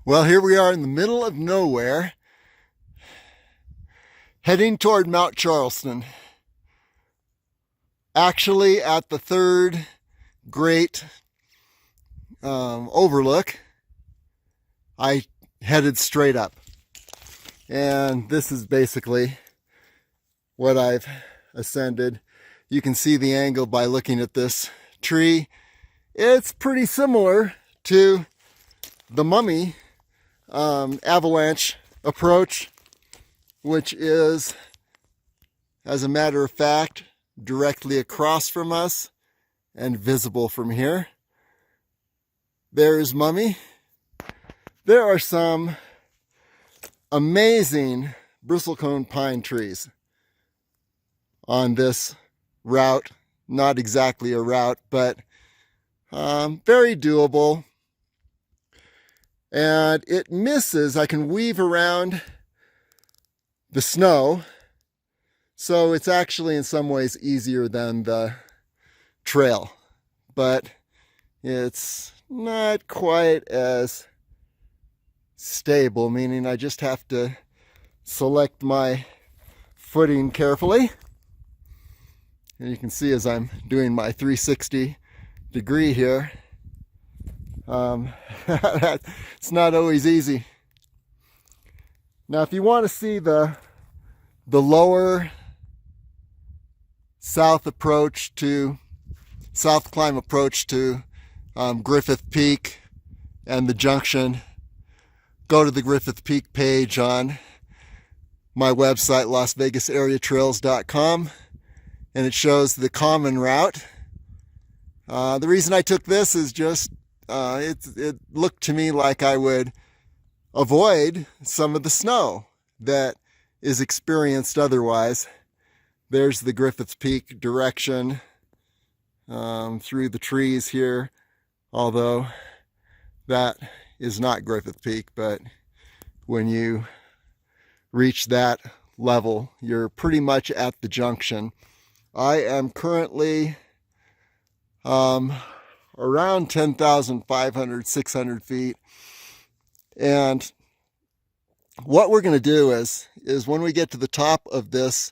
Well, here we are in the middle of nowhere, heading toward Mount Charleston. Actually, at the third great overlook, I headed straight up. And this is basically what I've ascended. You can see the angle by looking at this tree. It's pretty similar to the Mummy avalanche approach, which is, as a matter of fact, directly across from us and visible from here. There's Mummy. There are some amazing bristlecone pine trees on this route. Not exactly a route, but very doable. And it misses. I can weave around the snow, so it's actually in some ways easier than the trail, but it's not quite as stable, meaning I just have to select my footing carefully. And you can see as I'm doing my 360 degree here, it's not always easy. Now, if you want to see the lower south climb approach to Griffith Peak and the junction, go to the Griffith Peak page on my website, LasVegasAreaTrails.com, and it shows the common route. The reason I took this is just it looked to me like I would avoid some of the snow that is experienced otherwise. There's the Griffith Peak direction through the trees here, although that is not Griffith Peak, but when you reach that level, you're pretty much at the junction. I am currently around 10,500, 600 feet. And what we're going to do is when we get to the top of this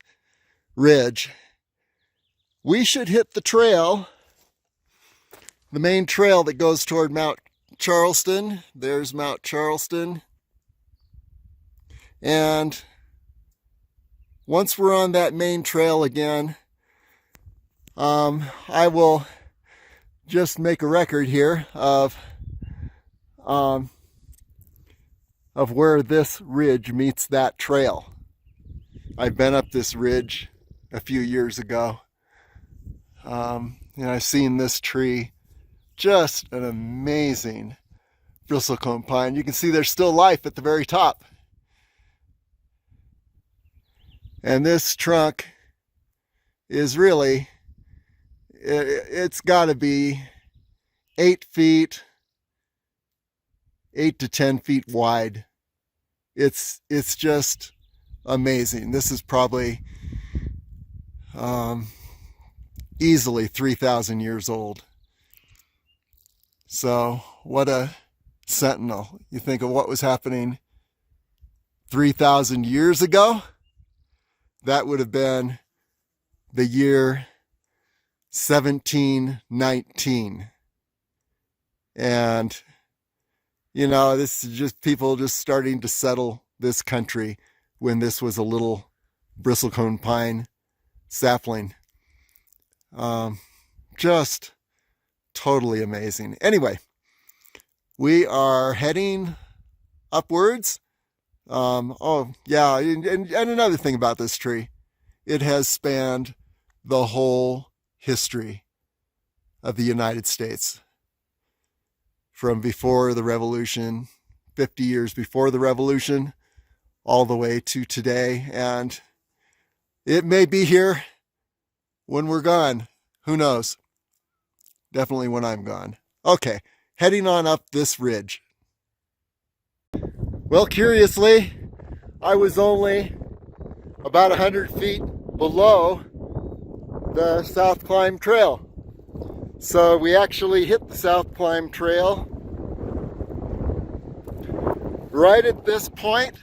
ridge, we should hit the trail, the main trail that goes toward Mount Charleston. There's Mount Charleston. And once we're on that main trail again, I will just make a record here of where this ridge meets that trail. I've been up this ridge a few years ago, and I've seen this tree, just an amazing bristlecone pine. You can see there's still life at the very top. And this trunk is really, it's got to be 8 to 10 feet wide. It's just amazing. This is probably easily 3,000 years old. So what a sentinel. You think of what was happening 3,000 years ago? That would have been the year 1719. And, you know, this is just people just starting to settle this country when this was a little bristlecone pine sapling. Just totally amazing. Anyway, we are heading upwards. Oh yeah, and another thing about this tree, it has spanned the whole history of the United States. From before the Revolution, 50 years before the Revolution, all the way to today. And it may be here when we're gone. Who knows? Definitely when I'm gone. Okay, heading on up this ridge. Well, curiously, I was only about 100 feet below the South Climb Trail. So we actually hit the South Climb Trail right at this point,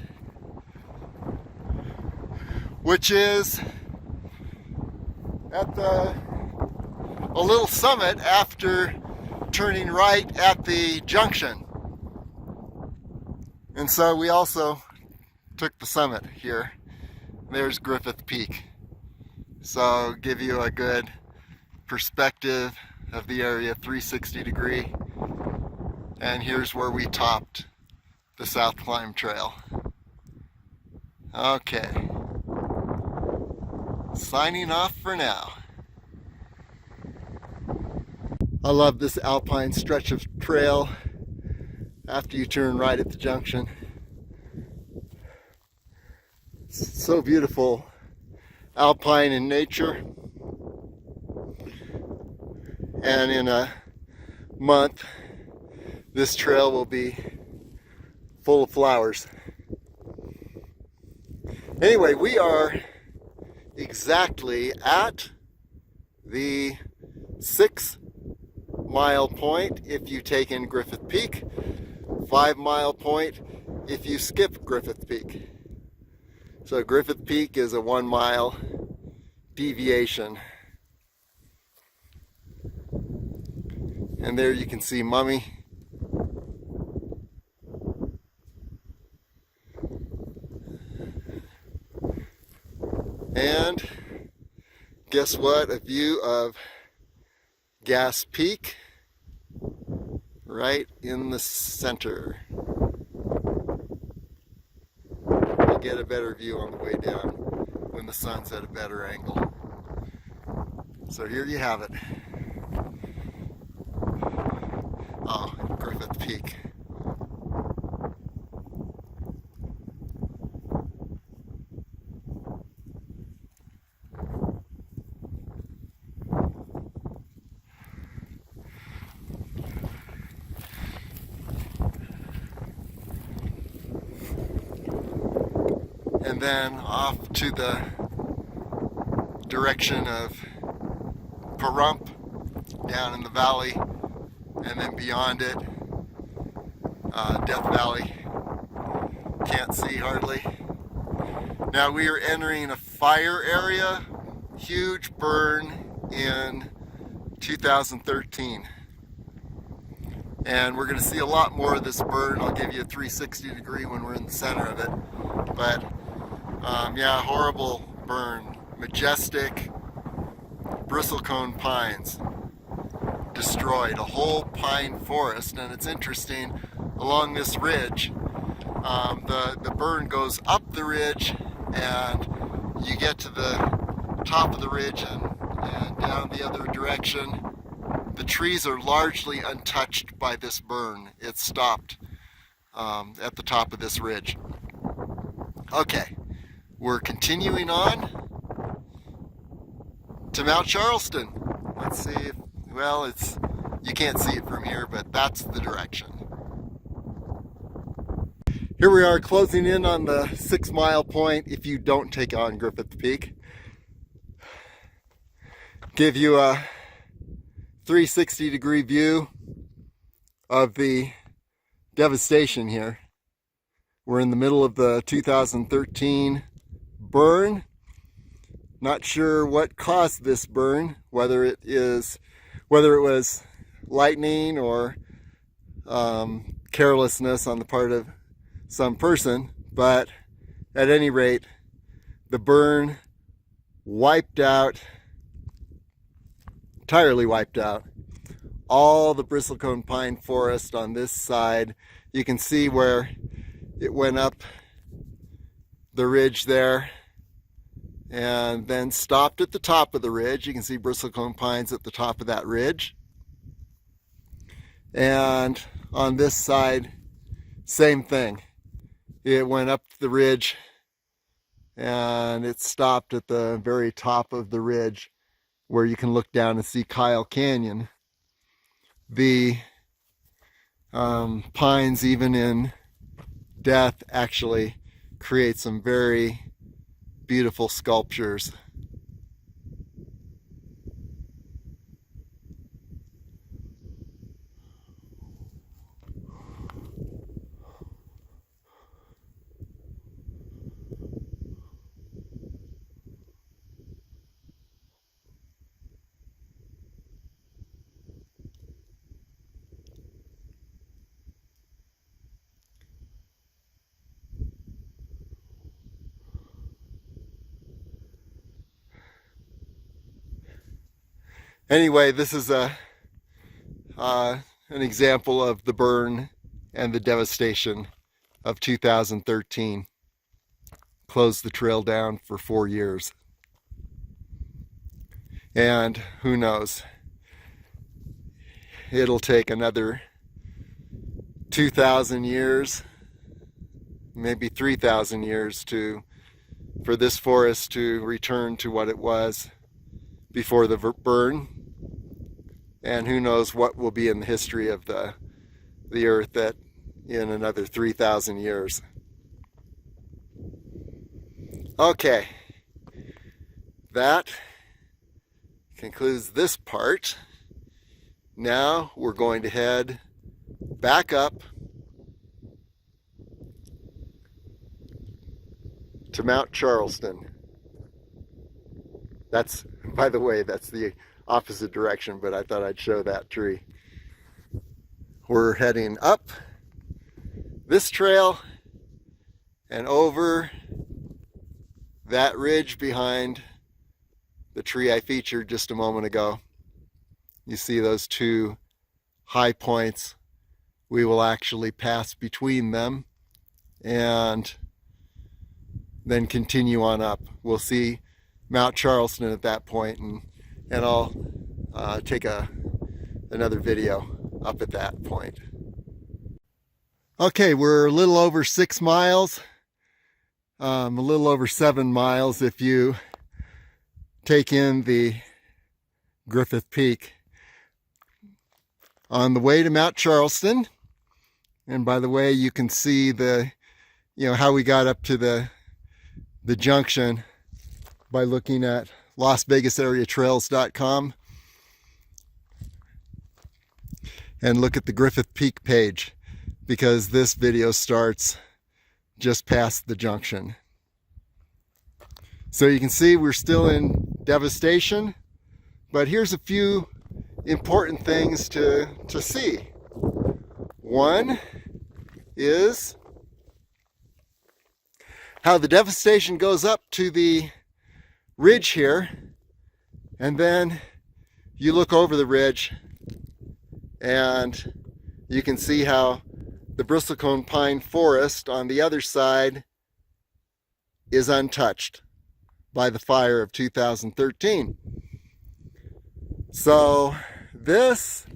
which is at a little summit after turning right at the junction. And so we also took the summit here. There's Griffith Peak. So give you a good perspective of the area, 360 degree. And here's where we topped the South Climb Trail. Okay. Signing off for now. I love this alpine stretch of trail after you turn right at the junction. It's so beautiful, alpine in nature. And in a month, this trail will be full of flowers. Anyway, we are exactly at the 6-mile point if you take in Griffith Peak, 5-mile point if you skip Griffith Peak. So Griffith Peak is a 1-mile deviation. And there you can see Mummy. And guess what? A view of Gas Peak right in the center. You get a better view on the way down when the sun's at a better angle. So here you have it. Oh, Griffith Peak. And then off to the direction of Pahrump, down in the valley, and then beyond it, Death Valley. Can't see hardly. Now we are entering a fire area, huge burn in 2013. And we're going to see a lot more of this burn. I'll give you a 360 degree when we're in the center of it. But yeah, horrible burn. Majestic bristlecone pines destroyed, a whole pine forest. And it's interesting, along this ridge, the burn goes up the ridge, and you get to the top of the ridge and down the other direction. The trees are largely untouched by this burn. It stopped at the top of this ridge. Okay, we're continuing on to Mount Charleston. Let's see if, well, you can't see it from here, but that's the direction. Here we are closing in on the 6-mile point if you don't take on Griffith Peak. Give you a 360 degree view of the devastation here. We're in the middle of the 2013 burn. Not sure what caused this burn, whether it was lightning or carelessness on the part of some person, but at any rate, the burn entirely wiped out all the bristlecone pine forest on this side. You can see where it went up the ridge there and then stopped at the top of the ridge. You can see bristlecone pines at the top of that ridge. And on this side, same thing. It went up the ridge and it stopped at the very top of the ridge where you can look down and see Kyle Canyon. The pines, even in death, actually create some very beautiful sculptures. Anyway, this is an example of the burn and the devastation of 2013. Closed the trail down for 4 years. And who knows, it'll take another 2,000 years, maybe 3,000 years for this forest to return to what it was before the burn. And who knows what will be in the history of the earth that in another 3,000 years. Okay, that concludes this part. Now we're going to head back up to Mount Charleston. That's, by the way, that's the opposite direction, but I thought I'd show that tree. We're heading up this trail and over that ridge behind the tree I featured just a moment ago. You see those two high points. We will actually pass between them and then continue on up. We'll see Mount Charleston at that point, and I'll take another video up at that point. Okay, we're a little over 6 miles, a little over 7 miles if you take in the Griffith Peak. On the way to Mount Charleston, and by the way, you can see how we got up to the junction by looking at LasVegasAreaTrails.com and look at the Griffith Peak page, because this video starts just past the junction. So you can see we're still in devastation, but here's a few important things to see. One is how the devastation goes up to the ridge here, and then you look over the ridge and you can see how the bristlecone pine forest on the other side is untouched by the fire of 2013. So this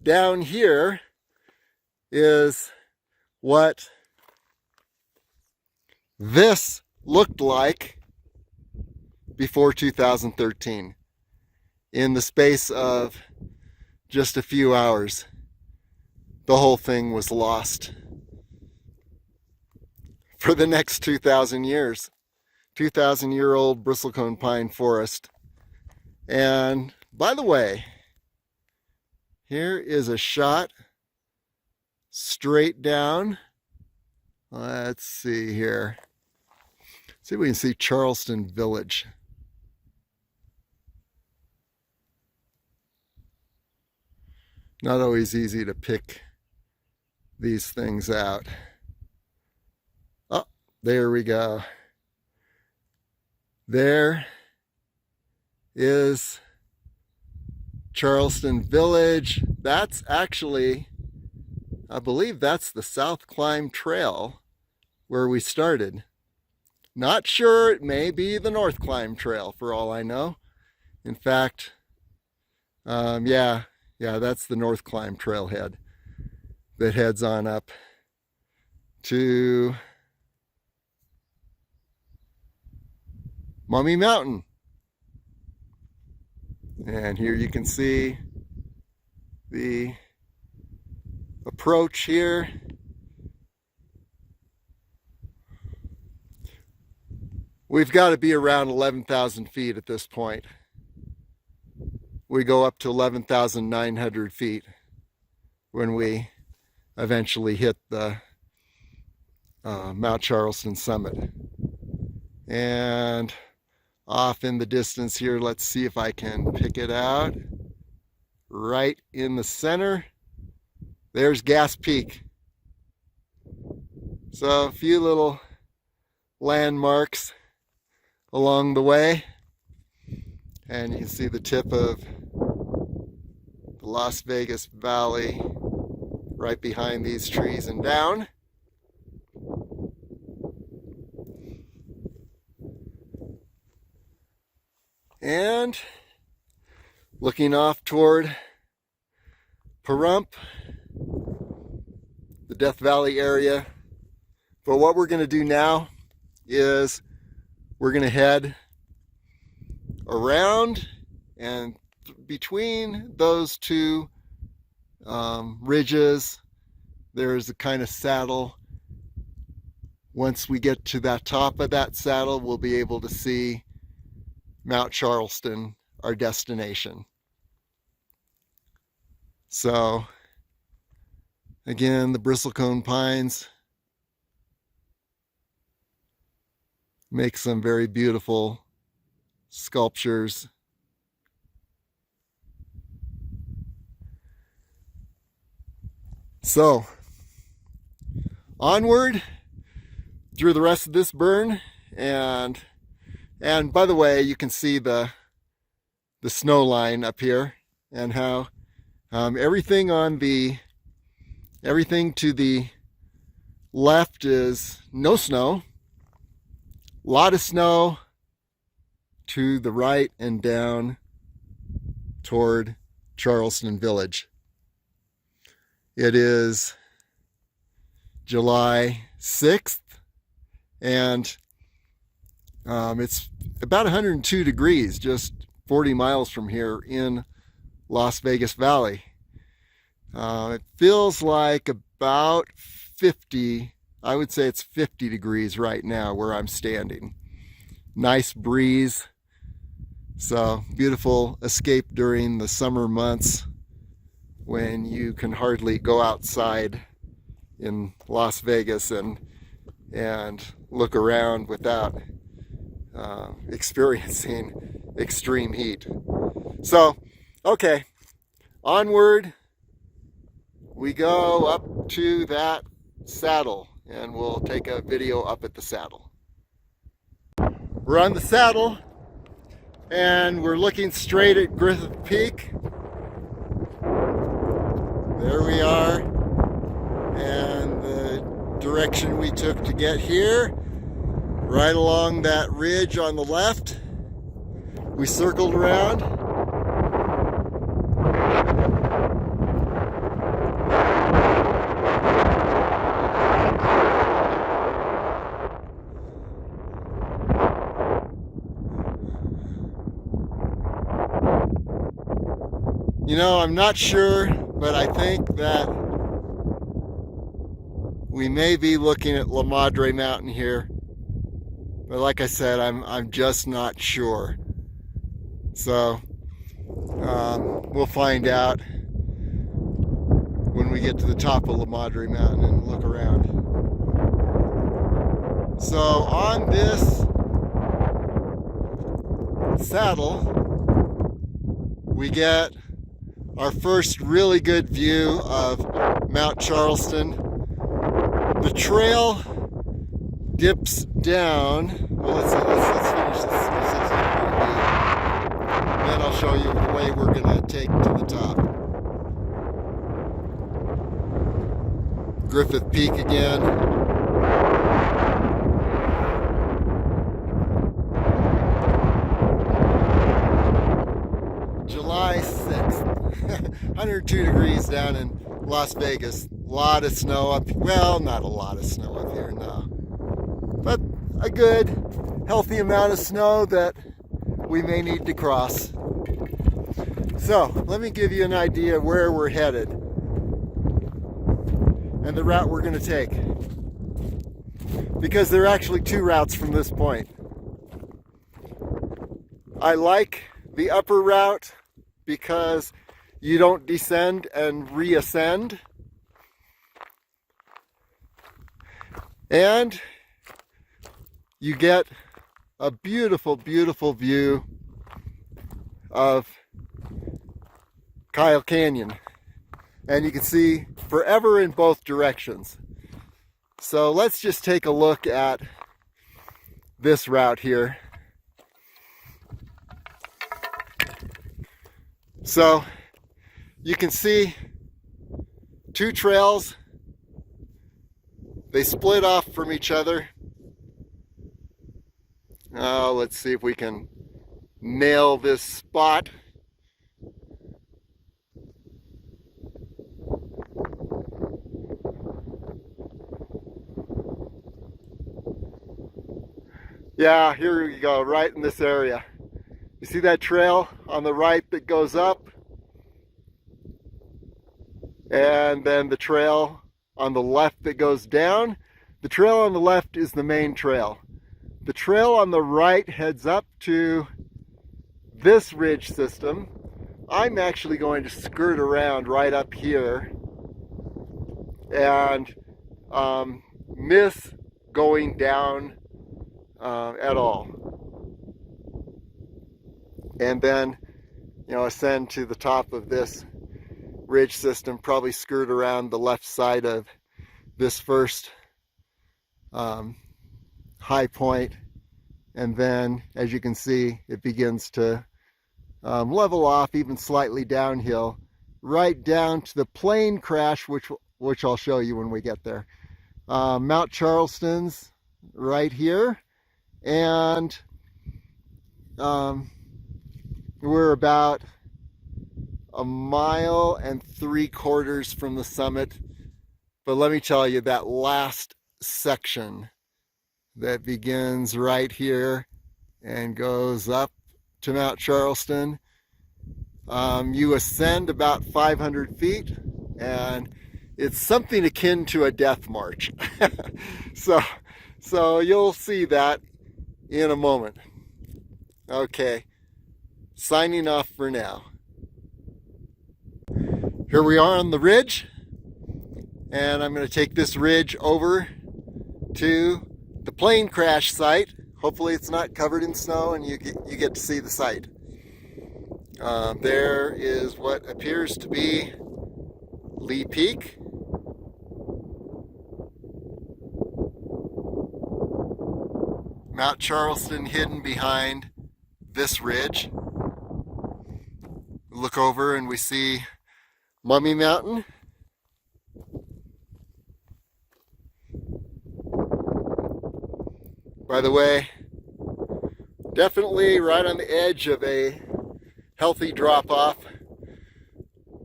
down here is what this looked like before 2013. In the space of just a few hours, the whole thing was lost for the next 2,000 years. 2,000-year-old bristlecone pine forest. And by the way, here is a shot straight down. Let's see here. See if we can see Charleston Village. Not always easy to pick these things out. Oh, there we go. There is Charleston Village. That's actually, I believe that's the South Climb Trail where we started. Not sure, it may be the North Climb Trail for all I know. In fact, yeah, that's the North Climb Trailhead that heads on up to Mummy Mountain. And here you can see the approach here. We've got to be around 11,000 feet at this point. We go up to 11,900 feet when we eventually hit the Mount Charleston summit. And off in the distance here, let's see if I can pick it out. Right in the center, there's Gas Peak. So a few little landmarks along the way, and you can see the tip of the Las Vegas Valley right behind these trees and down. And looking off toward Pahrump, the Death Valley area. But what we're going to do now is we're going to head around, and between those two ridges there's a kind of saddle. Once we get to that top of that saddle, we'll be able to see Mount Charleston, our destination. So again, the bristlecone pines make some very beautiful sculptures. So onward through the rest of this burn, and by the way, you can see the snow line up here, and how everything to the left is no snow. A lot of snow to the right and down toward Charleston Village. It is July 6th, and it's about 102 degrees just 40 miles from here in Las Vegas Valley. It feels like about 50, I would say it's 50 degrees right now where I'm standing. Nice breeze. So beautiful escape during the summer months when you can hardly go outside in Las Vegas and look around without experiencing extreme heat. So, okay, onward we go up to that saddle, and we'll take a video up at the saddle. We're on the saddle, and we're looking straight at Griffith Peak. There we are, and the direction we took to get here, right along that ridge on the left. We circled around. You know, I'm not sure, but I think that we may be looking at La Madre Mountain here. But like I said, I'm just not sure. So we'll find out when we get to the top of La Madre Mountain and look around. So on this saddle, we get our first really good view of Mount Charleston. The trail dips down. Well, let's finish this. And then I'll show you the way we're going to take to the top. Griffith Peak again. July 6th. 102 degrees down in Las Vegas. A lot of snow up. Well, not a lot of snow up here, no. But a good, healthy amount of snow that we may need to cross. So, let me give you an idea of where we're headed and the route we're going to take. Because there are actually two routes from this point. I like the upper route because you don't descend and reascend. And you get a beautiful, beautiful view of Kyle Canyon. And you can see forever in both directions. So let's just take a look at this route here. So You can see two trails. They split off from each other. Let's see if we can nail this spot. Yeah, here we go, right in this area. You see that trail on the right that goes up? And then the trail on the left that goes down. The trail on the left is the main trail. The trail on the right heads up to this ridge system. I'm actually going to skirt around right up here and miss going down at all. And then, ascend to the top of this ridge system, probably skirt around the left side of this first high point, and then, as you can see, it begins to level off even slightly downhill, right down to the plane crash, which I'll show you when we get there. Mount Charleston's right here, and we're about 1.75 miles from the summit. But let me tell you, that last section that begins right here and goes up to Mount Charleston, you ascend about 500 feet, and it's something akin to a death march. So you'll see that in a moment. Okay, signing off for now. Here we are on the ridge, and I'm going to take this ridge over to the plane crash site. Hopefully it's not covered in snow and you get to see the site. There is what appears to be Lee Peak. Mount Charleston hidden behind this ridge. Look over and we see Mummy Mountain. By the way, definitely right on the edge of a healthy drop-off,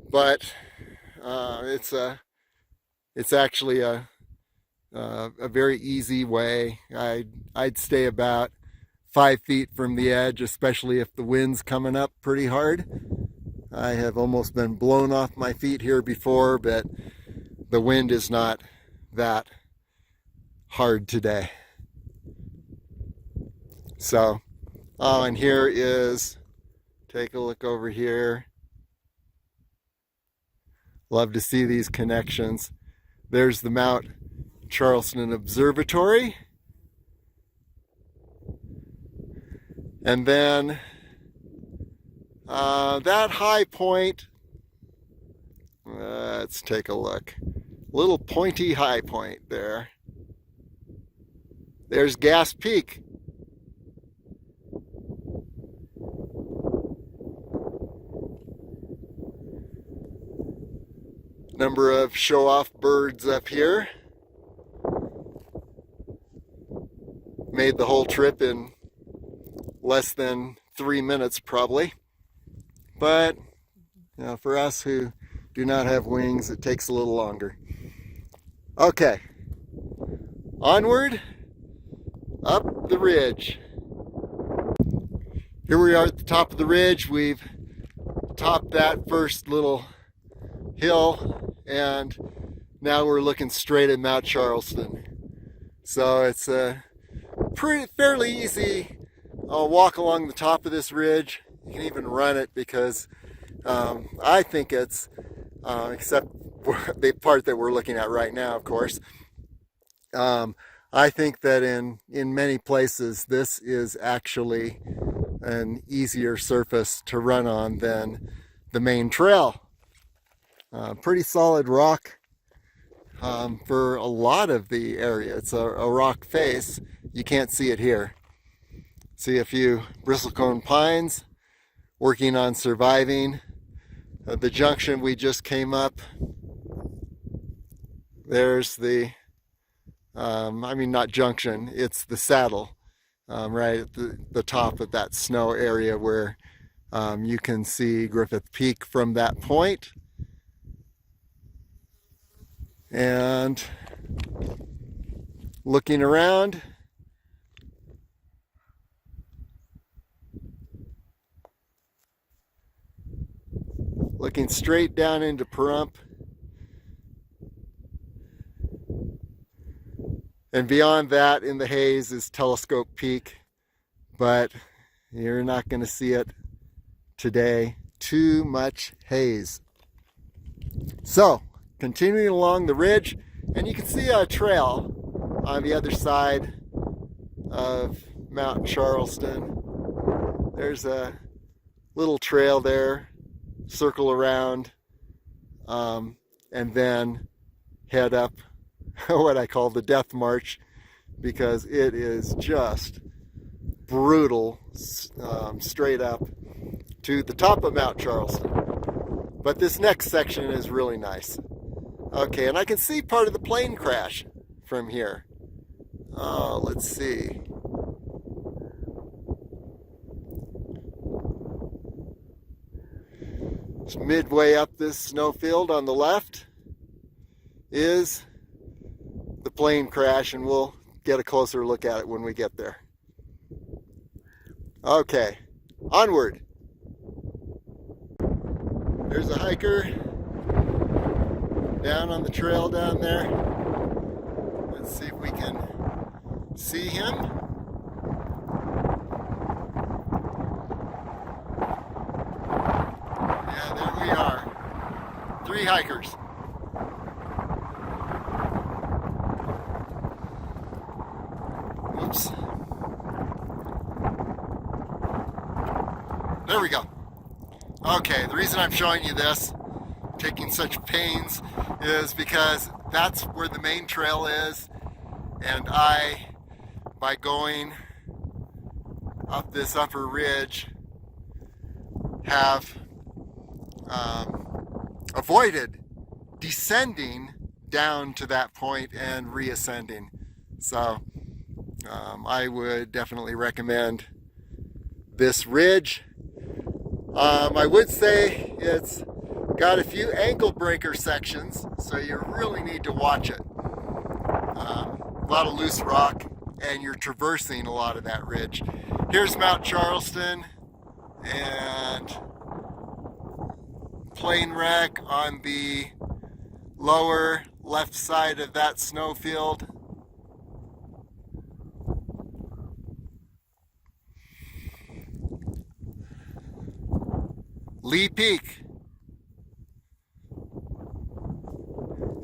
but it's actually a very easy way. I'd stay about 5 feet from the edge, especially if the wind's coming up pretty hard. I have almost been blown off my feet here before, but the wind is not that hard today. So, and here is, take a look over here. Love to see these connections. There's the Mount Charleston Observatory. And then that high point, let's take a look. Little pointy high point there. There's Gas Peak. Number of show-off birds up here. Made the whole trip in less than 3 minutes probably. But for us who do not have wings, it takes a little longer. Okay, onward, up the ridge. Here we are at the top of the ridge. We've topped that first little hill, and now we're looking straight at Mount Charleston. So it's a fairly easy walk along the top of this ridge. You can even run it because I think it's, except the part that we're looking at right now, of course, I think that in many places this is actually an easier surface to run on than the main trail. Pretty solid rock for a lot of the area. It's a rock face. You can't see it here. See a few bristlecone pines working on surviving the junction we just came up. There's the, not junction, it's the saddle, right at the top of that snow area where you can see Griffith Peak from that point. And looking around, looking straight down into Pahrump, and beyond that in the haze is Telescope Peak, but you're not going to see it today. Too much haze. So continuing along the ridge, and you can see a trail on the other side of Mount Charleston. There's a little trail there, circle around, and then head up what I call the Death March, because it is just brutal, straight up to the top of Mount Charleston. But this next section is really nice. Okay, and I can see part of the plane crash from here. Oh, let's see. It's midway up this snowfield on the left is the plane crash, and we'll get a closer look at it when we get there. Okay, onward. There's a hiker down on the trail down there. Let's see if we can see him. Yeah, there we are. 3 hikers. Whoops. There we go. Okay, the reason I'm showing you this, taking such pains, is because that's where the main trail is, and I, by going up this upper ridge, have avoided descending down to that point and reascending. So I would definitely recommend this ridge. I would say it's got a few ankle breaker sections, so you really need to watch it. A lot of loose rock, and you're traversing a lot of that ridge. Here's Mount Charleston, and plane wreck on the lower left side of that snowfield. Lee Peak.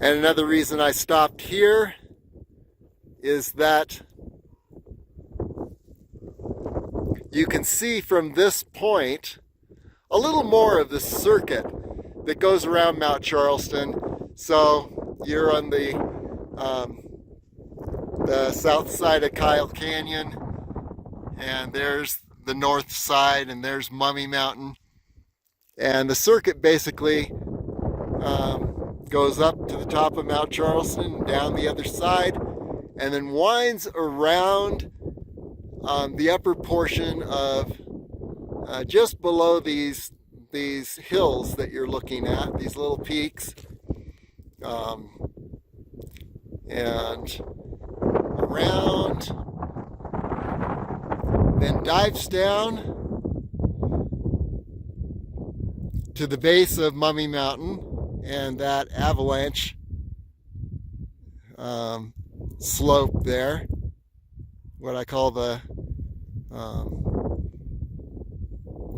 And another reason I stopped here is that you can see from this point a little more of the circuit that goes around Mount Charleston. So you're on the south side of Kyle Canyon, and there's the north side, and there's Mummy Mountain. And the circuit basically goes up to the top of Mount Charleston, down the other side, and then winds around the upper portion of just below these hills that you're looking at, these little peaks, and around, then dives down to the base of Mummy Mountain and that avalanche slope there, what I call the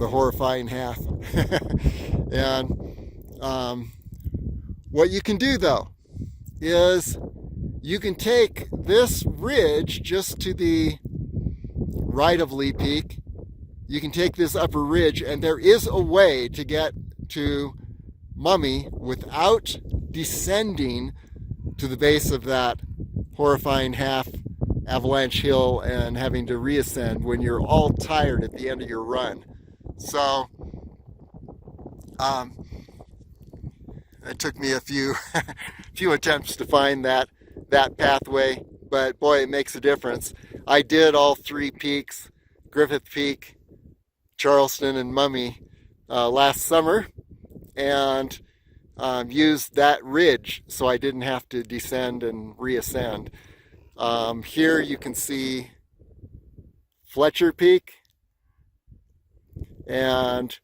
horrifying half. And what you can do though is you can take this ridge just to the right of Lee Peak. You can take this upper ridge, and there is a way to get to Mummy without descending to the base of that horrifying half avalanche hill and having to reascend when you're all tired at the end of your run. So It took me a few few attempts to find that pathway, but boy, it makes a difference. I did all three peaks, Griffith Peak, Charleston, and Mummy, last summer, and used that ridge so I didn't have to descend and reascend. Here you can see Fletcher Peak, and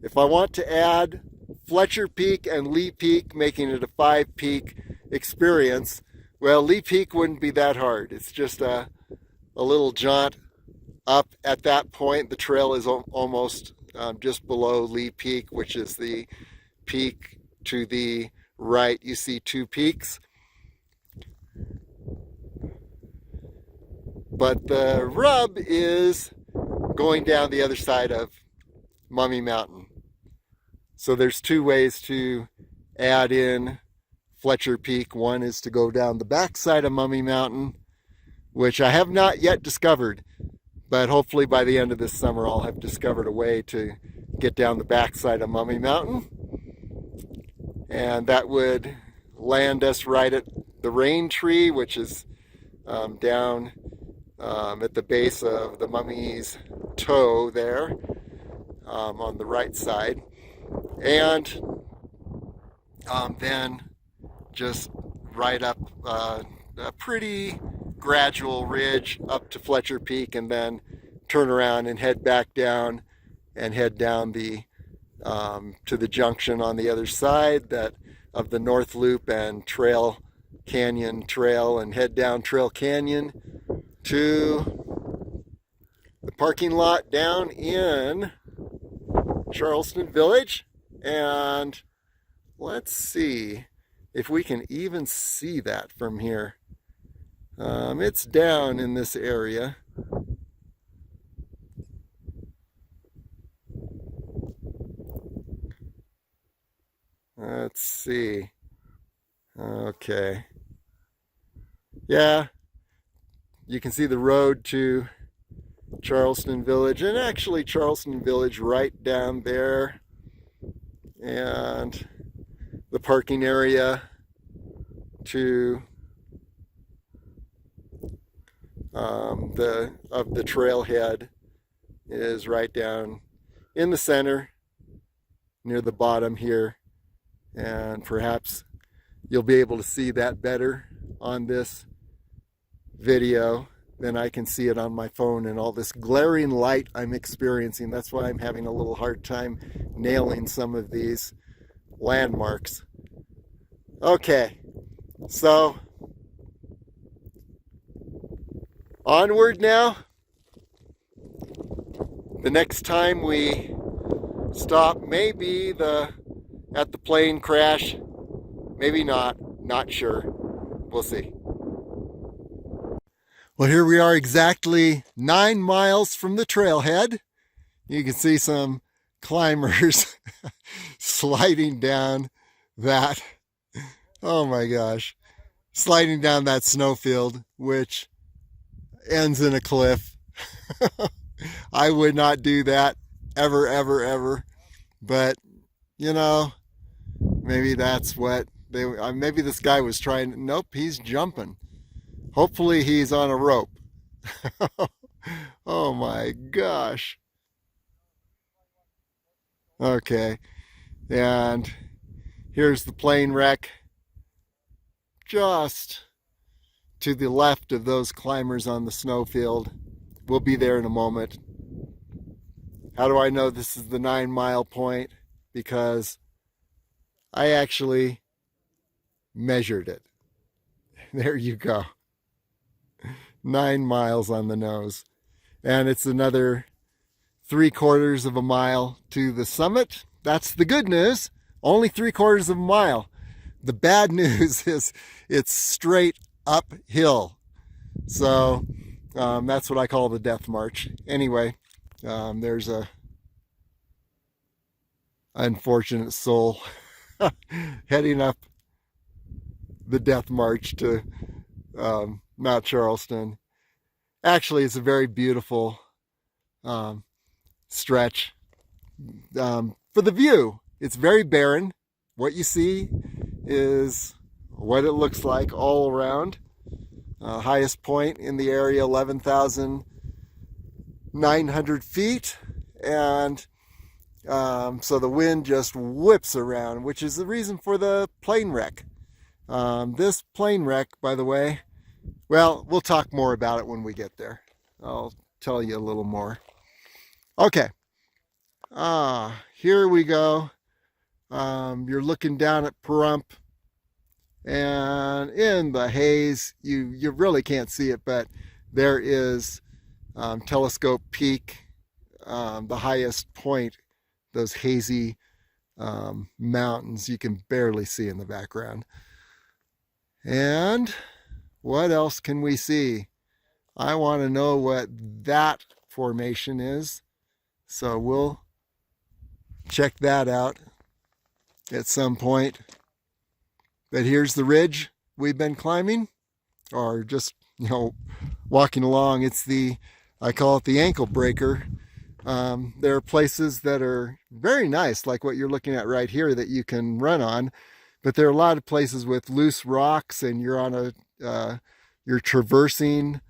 if I want to add Fletcher Peak and Lee Peak, making it a 5-peak experience, well, Lee Peak wouldn't be that hard. It's just a little jaunt up. At that point, the trail is almost just below Lee Peak, which is the peak to the right. You see 2 peaks. But the rub is going down the other side of Mummy Mountain. So there's 2 ways to add in Fletcher Peak. One is to go down the backside of Mummy Mountain, which I have not yet discovered, but hopefully by the end of this summer I'll have discovered a way to get down the backside of Mummy Mountain. And that would land us right at the rain tree, which is down at the base of the Mummy's toe there, on the right side. And then just right up a pretty gradual ridge up to Fletcher Peak, and then turn around and head back down and head down the to the junction on the other side that of the North Loop and Trail Canyon Trail, and head down Trail Canyon to the parking lot down in Charleston Village. And let's see if we can even see that from here. It's down in this area. Let's see. Okay. Yeah, you can see the road to Charleston Village, and actually Charleston Village right down there, and the parking area to the trailhead is right down in the center near the bottom here, and perhaps you'll be able to see that better on this video than I can see it on my phone and all this glaring light I'm experiencing. That's why I'm having a little hard time nailing some of these landmarks. Okay, so onward now. The next time we stop may be at the plane crash, maybe not sure. We'll see. Well, here we are exactly 9 miles from the trailhead. You can see some climbers sliding down that, oh my gosh, sliding down that snowfield, which ends in a cliff. I would not do that ever, ever, ever. But, you know, maybe that's what maybe this guy was trying. Nope, he's jumping. Hopefully he's on a rope. Oh my gosh. Okay, and here's the plane wreck just to the left of those climbers on the snowfield. We'll be there in a moment. How do I know this is the 9-mile point? Because I actually measured it. There you go. 9 miles on the nose. And it's another 3/4 of a mile to the summit. That's the good news. Only 3/4 of a mile. The bad news is it's straight uphill. So that's what I call the death march. Anyway, there's a unfortunate soul heading up the death march to Mount Charleston. Actually, it's a very beautiful stretch for the view. It's very barren. what you see is what it looks like all around. Highest point in the area, 11,900 feet. And so the wind just whips around, which is the reason for the plane wreck. This plane wreck, by the way, well, we'll talk more about it when we get there. I'll tell you a little more. Okay. Here we go. You're looking down at Pahrump, and in the haze, you really can't see it, but there is Telescope Peak, the highest point, those hazy mountains you can barely see in the background. And what else can we see? I want to know what that formation is, so we'll check that out at some point. But here's the ridge we've been climbing, or just, walking along. It's I call it the ankle breaker. There are places that are very nice, like what you're looking at right here, that you can run on. But there are a lot of places with loose rocks, and you're on you're traversing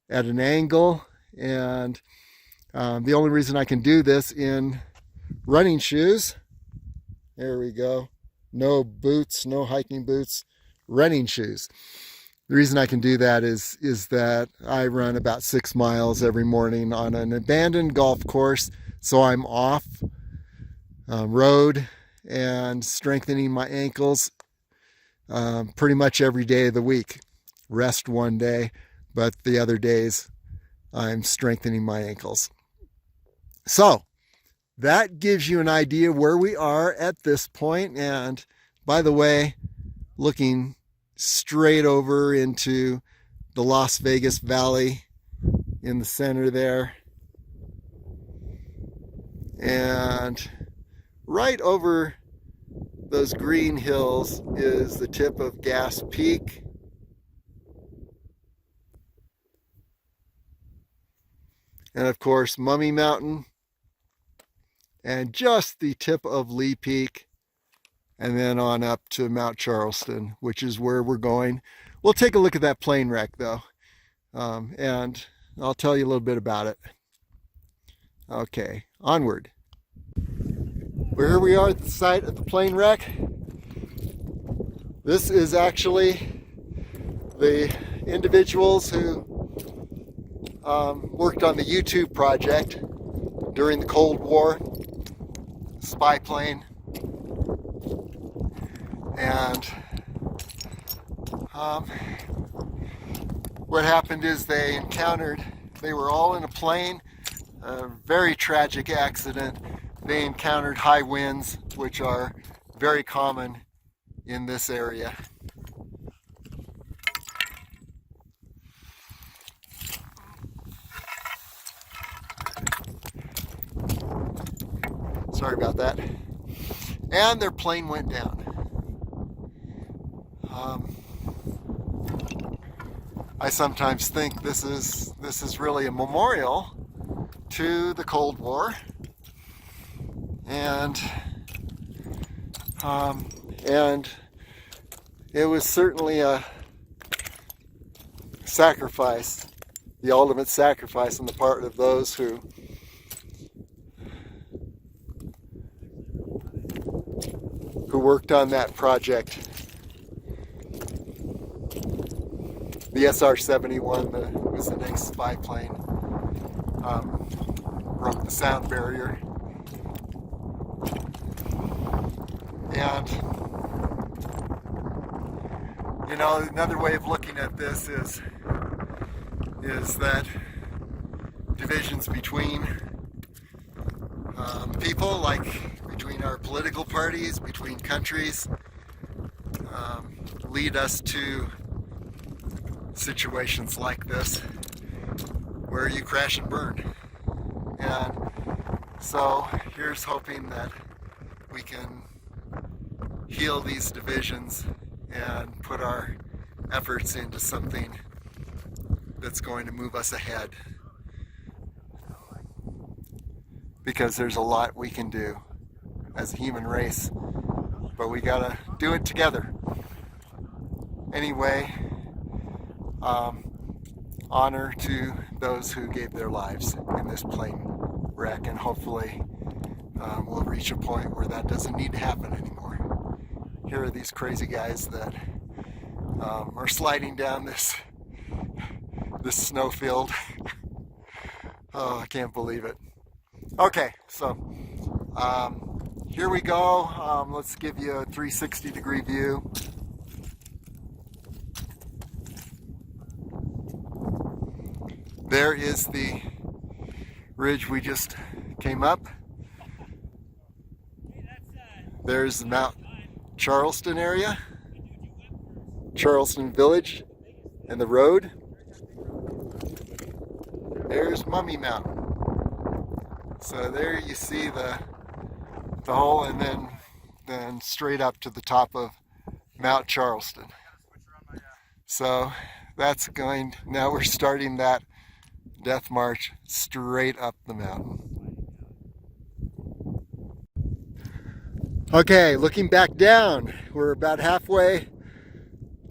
at an angle. And the only reason I can do this in running shoes, there we go, no boots, no hiking boots, running shoes. The reason I can do that is that I run about 6 miles every morning on an abandoned golf course, so I'm off road and strengthening my ankles pretty much every day of the week. Rest one day, but the other days I'm strengthening my ankles. So that gives you an idea where we are at this point. And by the way, looking straight over into the Las Vegas Valley in the center there. And right over those green hills is the tip of Gas Peak. And of course, Mummy Mountain. And just the tip of Lee Peak. And then on up to Mount Charleston, which is where we're going. We'll take a look at that plane wreck, though. And I'll tell you a little bit about it. Okay, onward. Well, here we are at the site of the plane wreck. This is actually the individuals who worked on the U-2 project during the Cold War, spy plane. And what happened is they were all in a plane, a very tragic accident. They encountered high winds, which are very common in this area. Sorry about that. And their plane went down. I sometimes think this is really a memorial to the Cold War, and it was certainly a sacrifice, the ultimate sacrifice on the part of those who worked on that project. The SR-71 was the next spy plane. Broke the sound barrier. And, another way of looking at this is that divisions between people, like between our political parties, between countries, lead us to situations like this where you crash and burn. And so here's hoping that we can heal these divisions and put our efforts into something that's going to move us ahead, because there's a lot we can do as a human race but we gotta do it together. Anyway, honor to those who gave their lives in this plane wreck, and hopefully we'll reach a point where that doesn't need to happen anymore. Here are these crazy guys that are sliding down this snowfield. Oh, I can't believe it. Okay, so here we go. Let's give you a 360-degree view. There is the ridge we just came up. There's the Mount Charleston area, Charleston Village, and the road. There's Mummy Mountain. So there you see the hole, and then straight up to the top of Mount Charleston. So that's going, now we're starting that death march straight up the mountain. Okay, looking back down, we're about halfway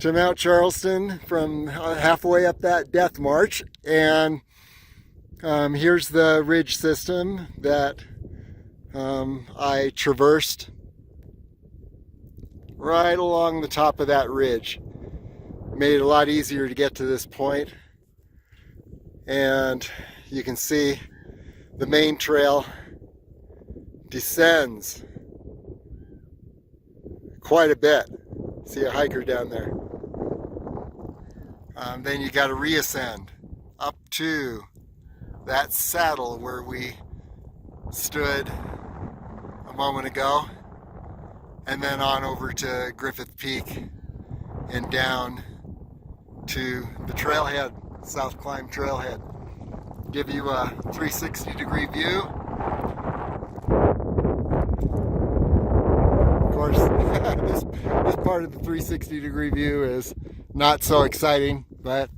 to Mount Charleston from halfway up that death march, and here's the ridge system that I traversed right along the top of that ridge. Made it a lot easier to get to this point, and you can see the main trail descends quite a bit. See a hiker down there. Then you got to reascend up to that saddle where we stood a moment ago, and then on over to Griffith Peak and down to the trailhead, South Climb Trailhead. Give you a 360-degree view. Of course, this part of the 360-degree view is not so exciting, but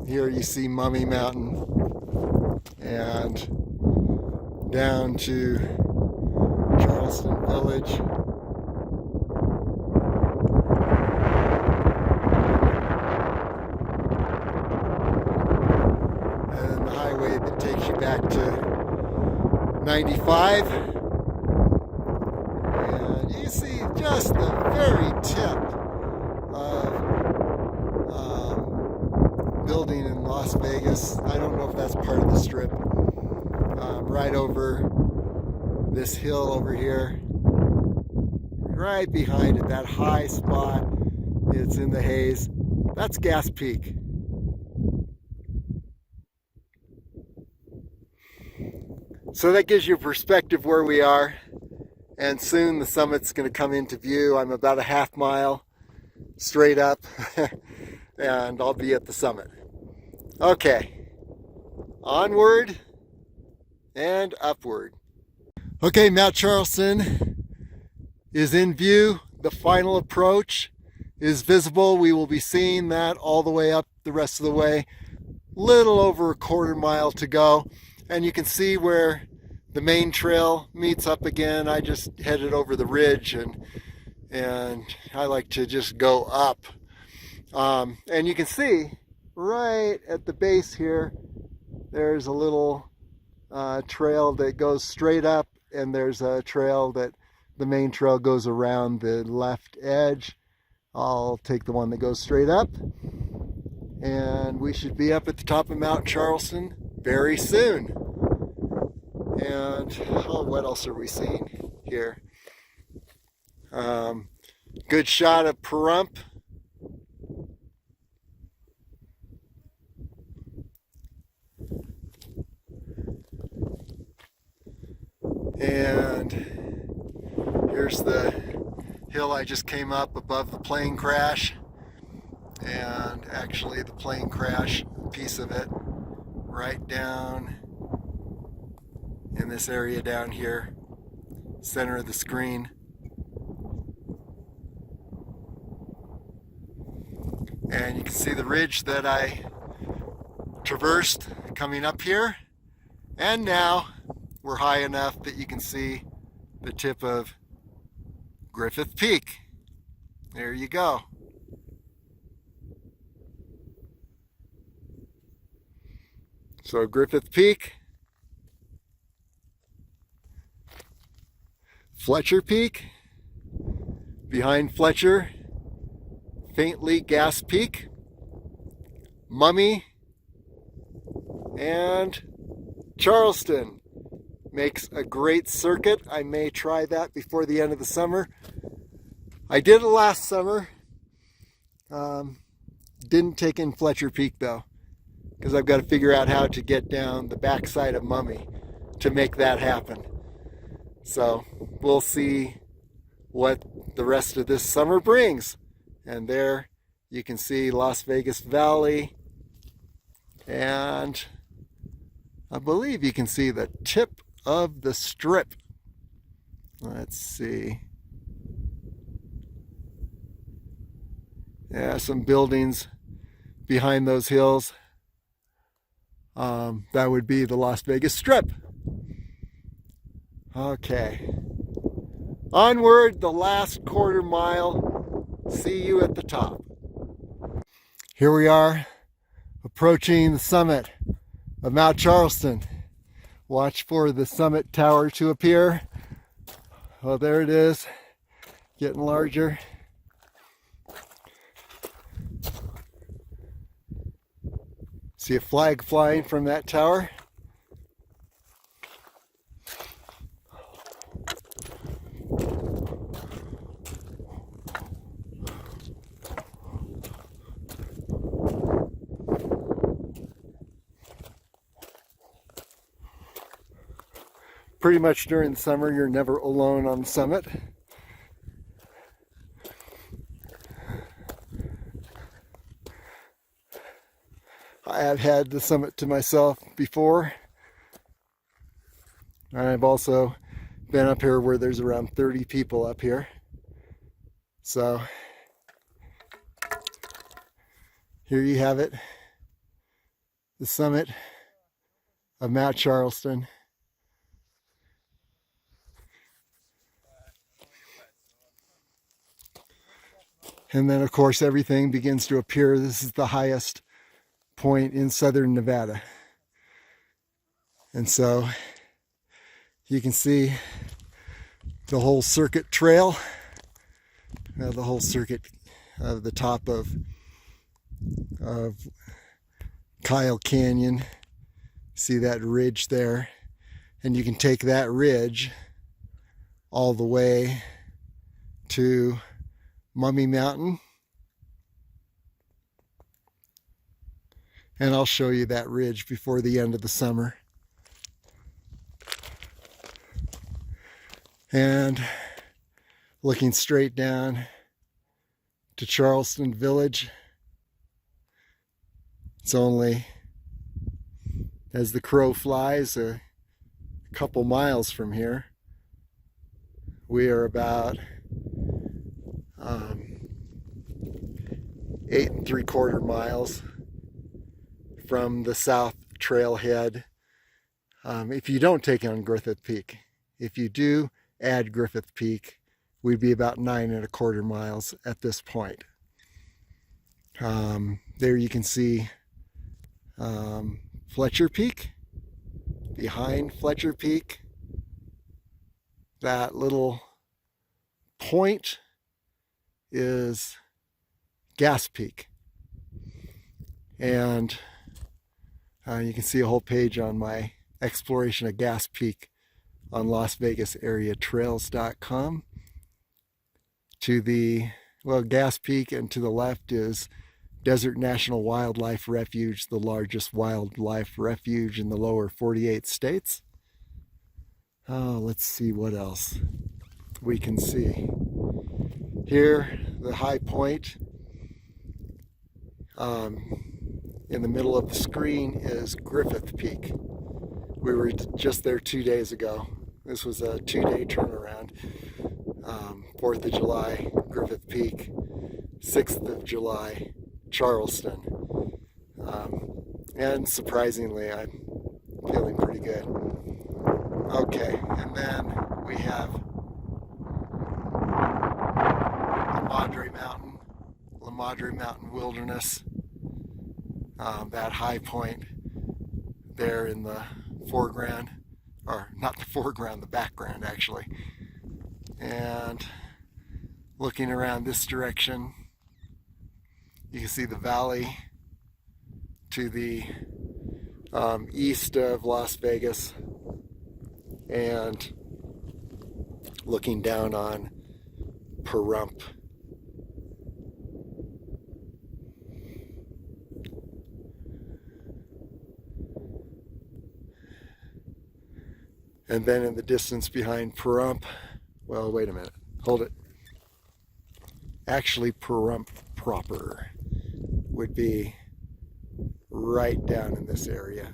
here you see Mummy Mountain and down to Charleston Village. And the highway that takes you back to 95. And you see just the very tip of building in Las Vegas. I don't know if that's part of the strip. Right over this hill over here, right behind it, that high spot, it's in the haze. That's Gas Peak. So that gives you a perspective where we are, and soon the summit's going to come into view. I'm about a half mile straight up and I'll be at the summit. Okay, onward and upward. Okay, Mount Charleston is in view. The final approach is visible. We will be seeing that all the way up the rest of the way. Little over a quarter mile to go. And you can see where the main trail meets up again. I just headed over the ridge, and I like to just go up. And you can see right at the base here, there's a little trail that goes straight up, and there's a trail that the main trail goes around the left edge. I'll take the one that goes straight up, and we should be up at the top of Mount Charleston very soon. And what else are we seeing here? Good shot of Pahrump. And here's the hill I just came up above the plane crash, and actually the plane crash, a piece of it, right down in this area down here, center of the screen. And you can see the ridge that I traversed coming up here, and now we're high enough that you can see the tip of Griffith Peak. There you go. So Griffith Peak, Fletcher Peak, behind Fletcher, faintly Gas Peak, Mummy, and Charleston. Makes a great circuit. I may try that before the end of the summer. I did it last summer. Didn't take in Fletcher Peak though, because I've got to figure out how to get down the backside of Mummy to make that happen. So we'll see what the rest of this summer brings. And there you can see Las Vegas Valley, and I believe you can see the tip of the strip. Let's see. Yeah, some buildings behind those hills. That would be the Las Vegas Strip. Okay. Onward, the last quarter mile. See you at the top. Here we are, approaching the summit of Mount Charleston. Watch for the summit tower to appear. Oh, there it is, getting larger. See a flag flying from that tower. Pretty much during the summer, you're never alone on the summit. I have had the summit to myself before. I've also been up here where there's around 30 people up here. So here you have it, the summit of Mount Charleston. And then, of course, everything begins to appear. This is the highest point in southern Nevada. And so you can see the whole circuit trail, the whole circuit of the top of Kyle Canyon. See that ridge there? And you can take that ridge all the way to Mummy Mountain, and I'll show you that ridge before the end of the summer. And looking straight down to Charleston Village, it's only, as the crow flies, a couple miles from here. We are about 8 3/4 miles from the south trailhead. If you don't take on Griffith Peak, if you do add Griffith Peak, we'd be about 9 1/4 miles at this point. There you can see Fletcher Peak. Behind Fletcher Peak, that little point is Gas Peak. And you can see a whole page on my exploration of Gas Peak on LasVegasAreaTrails.com. To the, well, Gas Peak, and to the left is Desert National Wildlife Refuge, the largest wildlife refuge in the lower 48 states. Oh, let's see what else we can see. Here, the high point in the middle of the screen is Griffith Peak. We were just there 2 days ago. This was a 2-day turnaround. 4th of July, Griffith Peak. 6th of July, Charleston. And surprisingly, I'm feeling pretty good. Okay, and then we have Madre Mountain wilderness. That high point there in the foreground, or not the foreground, the background actually. And looking around this direction, you can see the valley to the east of Las Vegas, and looking down on Pahrump. And then in the distance behind Pahrump, well, wait a minute, hold it. Actually, Pahrump proper would be right down in this area.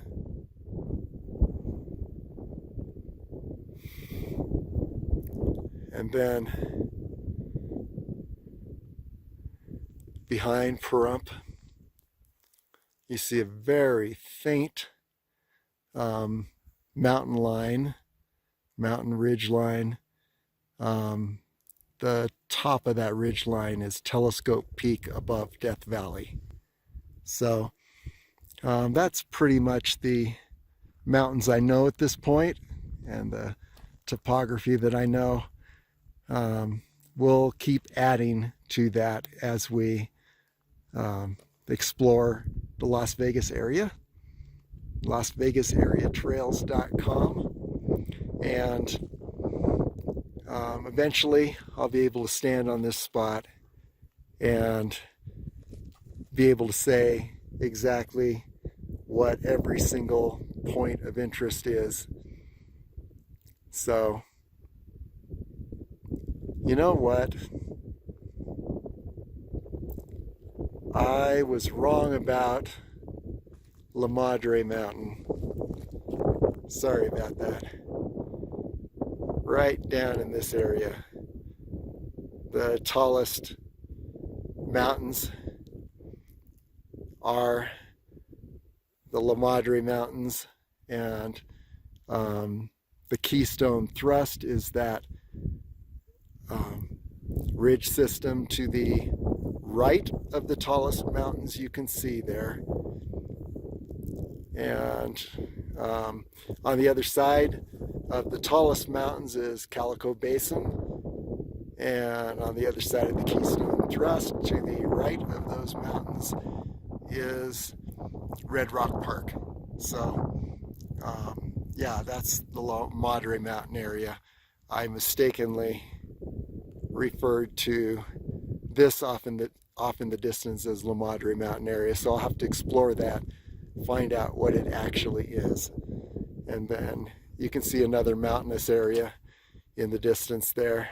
And then behind Pahrump, you see a very faint mountain line, mountain ridge line. The top of that ridge line is Telescope Peak above Death Valley. So that's pretty much the mountains I know at this point, and the topography that I know. We'll keep adding to that as we explore the Las Vegas area. LasVegasAreaTrails.com, and eventually I'll be able to stand on this spot and be able to say exactly what every single point of interest is. So, you know what? I was wrong about La Madre Mountain. Sorry about that. Right down in this area, the tallest mountains are the La Madre Mountains, and the Keystone Thrust is that ridge system to the right of the tallest mountains you can see there. And on the other side of the tallest mountains is Calico Basin, and on the other side of the Keystone Thrust to the right of those mountains is Red Rock Park. So yeah, that's the La Madre Mountain area. I mistakenly referred to this off in the distance as La Madre Mountain area, so I'll have to explore that, find out what it actually is. And then you can see another mountainous area in the distance there.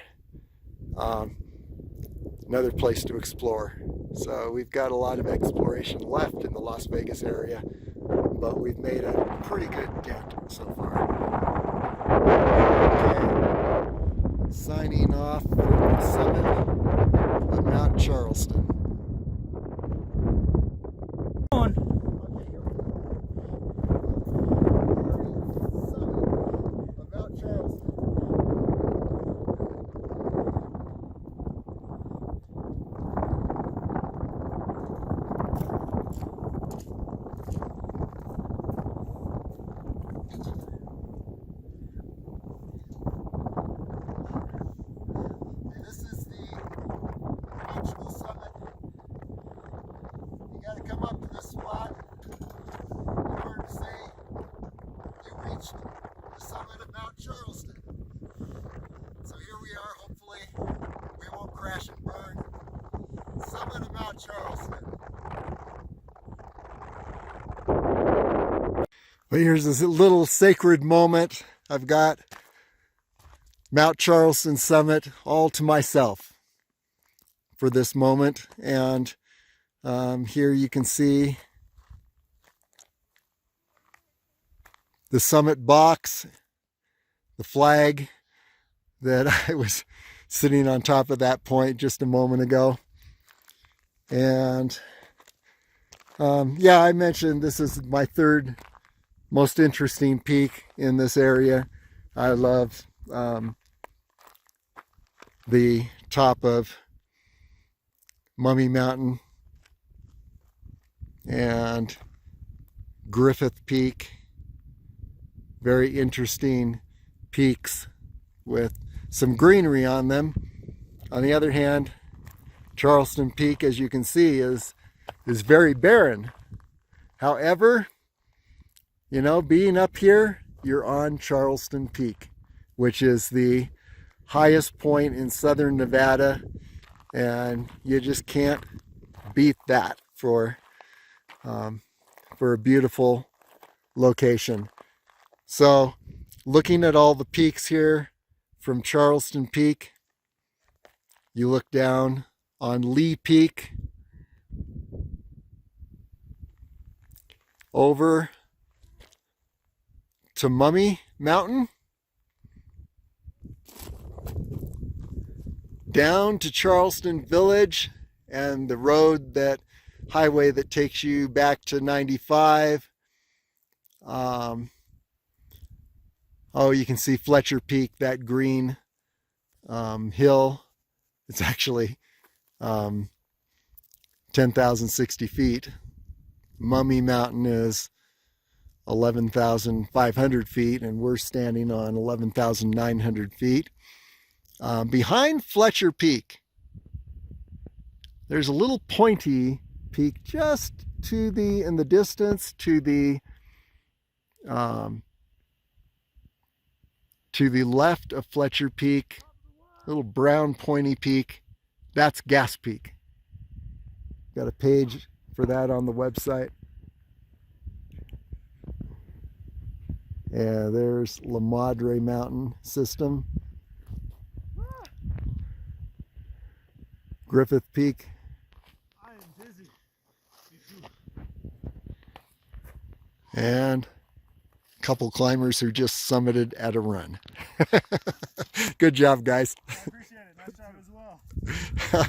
Another place to explore. So we've got a lot of exploration left in the Las Vegas area, but we've made a pretty good dent so far. Okay. Signing off from the summit of Mount Charleston. The summit of Mount Charleston. So here we are, hopefully we won't crash and burn. Summit of Mount Charleston. Well, here's this little sacred moment. I've got Mount Charleston summit all to myself for this moment. And here you can see the summit box, the flag that I was sitting on top of that point just a moment ago. And yeah, I mentioned this is my third most interesting peak in this area. I love the top of Mummy Mountain and Griffith Peak. Very interesting peaks with some greenery on them. On the other hand, Charleston Peak, as you can see, is very barren. However, you know, being up here, you're on Charleston Peak, which is the highest point in southern Nevada, and you just can't beat that for a beautiful location. So, looking at all the peaks here from Charleston Peak, you look down on Lee Peak, over to Mummy Mountain, down to Charleston Village and the highway that takes you back to 95. Oh, you can see Fletcher Peak, that green hill. It's actually 10,060 feet. Mummy Mountain is 11,500 feet, and we're standing on 11,900 feet. Behind Fletcher Peak, there's a little pointy peak just in the distance to the left of Fletcher Peak, little brown pointy peak. That's Gas Peak. Got a page for that on the website. Yeah, there's La Madre Mountain system. Griffith Peak. I am dizzy. And a couple climbers who just summited at a run. Good job, guys. I appreciate it. Nice job as well.